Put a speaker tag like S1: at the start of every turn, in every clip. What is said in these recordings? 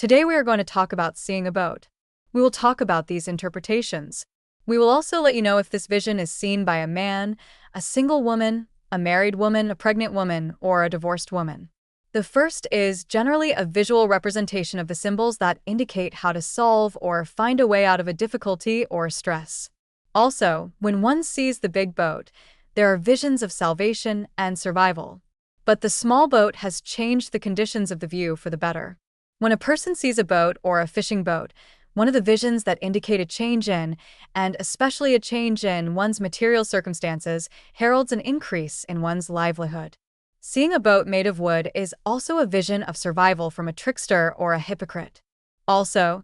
S1: Today we are going to talk about seeing a boat. We will talk about these interpretations. We will also let you know if this vision is seen by a man, a single woman, a married woman, a pregnant woman, or a divorced woman. The first is generally a visual representation of the symbols that indicate how to solve or find a way out of a difficulty or stress. Also, when one sees the big boat, there are visions of salvation and survival. But the small boat has changed the conditions of the view for the better. When a person sees a boat or a fishing boat, one of the visions that indicate a change in, and especially a change in, one's material circumstances heralds an increase in one's livelihood. Seeing a boat made of wood is also a vision of survival from a trickster or a hypocrite. Also,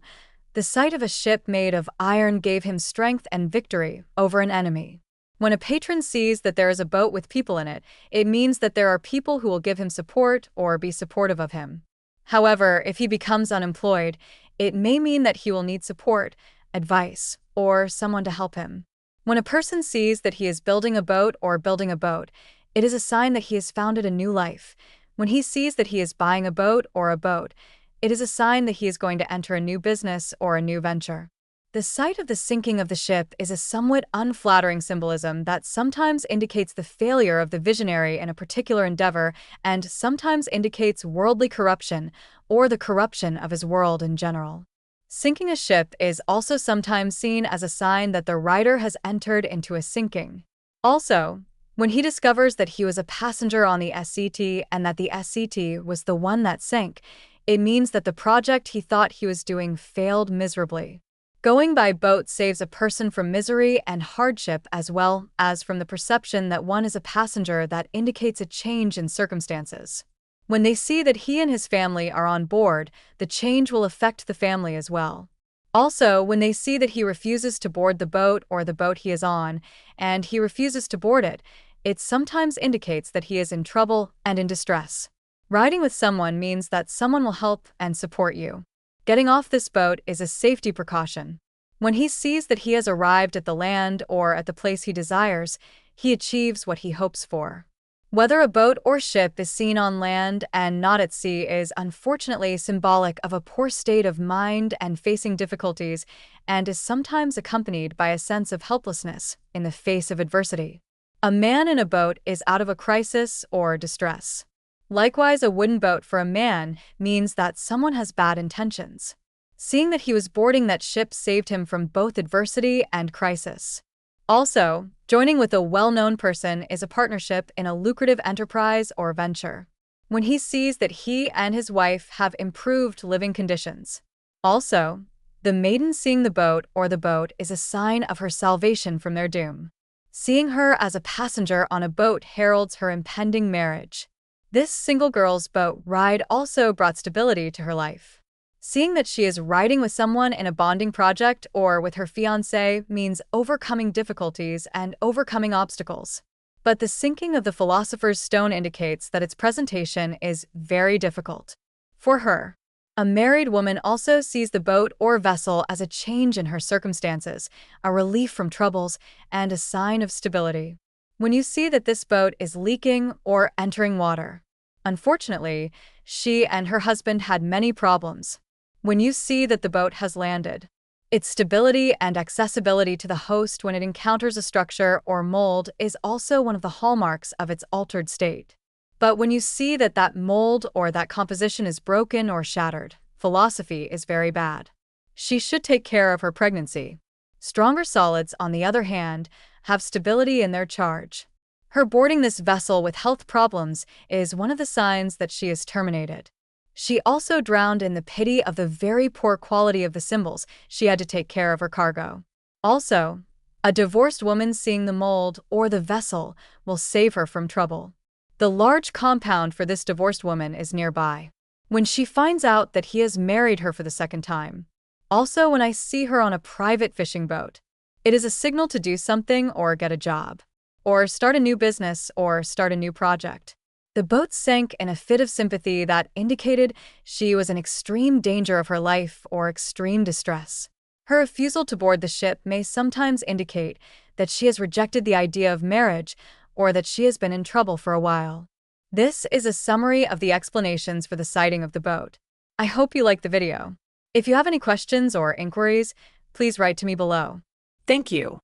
S1: the sight of a ship made of iron gave him strength and victory over an enemy. When a patron sees that there is a boat with people in it, it means that there are people who will give him support or be supportive of him. However, if he becomes unemployed, it may mean that he will need support, advice, or someone to help him. When a person sees that he is building a boat or building a boat, it is a sign that he has founded a new life. When he sees that he is buying a boat or a boat, it is a sign that he is going to enter a new business or a new venture. The sight of the sinking of the ship is a somewhat unflattering symbolism that sometimes indicates the failure of the visionary in a particular endeavor and sometimes indicates worldly corruption or the corruption of his world in general. Sinking a ship is also sometimes seen as a sign that the writer has entered into a sinking. Also, when he discovers that he was a passenger on the SCT and that the SCT was the one that sank, it means that the project he thought he was doing failed miserably. Going by boat saves a person from misery and hardship as well as from the perception that one is a passenger that indicates a change in circumstances. When they see that he and his family are on board, the change will affect the family as well. Also, when they see that he refuses to board the boat or the boat he is on, and he refuses to board it, it sometimes indicates that he is in trouble and in distress. Riding with someone means that someone will help and support you. Getting off this boat is a safety precaution. When he sees that he has arrived at the land or at the place he desires, he achieves what he hopes for. Whether a boat or ship is seen on land and not at sea is unfortunately symbolic of a poor state of mind and facing difficulties, and is sometimes accompanied by a sense of helplessness in the face of adversity. A man in a boat is out of a crisis or distress. Likewise, a wooden boat for a man means that someone has bad intentions. Seeing that he was boarding that ship saved him from both adversity and crisis. Also, joining with a well-known person is a partnership in a lucrative enterprise or venture. When he sees that he and his wife have improved living conditions. Also, the maiden seeing the boat or the boat is a sign of her salvation from their doom. Seeing her as a passenger on a boat heralds her impending marriage. This single girl's boat ride also brought stability to her life. Seeing that she is riding with someone in a bonding project or with her fiancé means overcoming difficulties and overcoming obstacles. But the sinking of the Philosopher's Stone indicates that its presentation is very difficult. For her, a married woman also sees the boat or vessel as a change in her circumstances, a relief from troubles, and a sign of stability. When you see that this boat is leaking or entering water. Unfortunately, she and her husband had many problems. When you see that the boat has landed, its stability and accessibility to the host when it encounters a structure or mold is also one of the hallmarks of its altered state. But when you see that that mold or that composition is broken or shattered, philosophy is very bad. She should take care of her pregnancy. Stronger solids, on the other hand, have stability in their charge. Her boarding this vessel with health problems is one of the signs that she is terminated. She also drowned in the pity of the very poor quality of the symbols. She had to take care of her cargo. Also, a divorced woman seeing the mold or the vessel will save her from trouble. The large compound for this divorced woman is nearby. When she finds out that he has married her for the second time. Also, when I see her on a private fishing boat, it is a signal to do something or get a job, or start a new business or start a new project. The boat sank in a fit of sympathy that indicated she was in extreme danger of her life or extreme distress. Her refusal to board the ship may sometimes indicate that she has rejected the idea of marriage or that she has been in trouble for a while. This is a summary of the explanations for the sighting of the boat. I hope you liked the video. If you have any questions or inquiries, please write to me below.
S2: Thank you.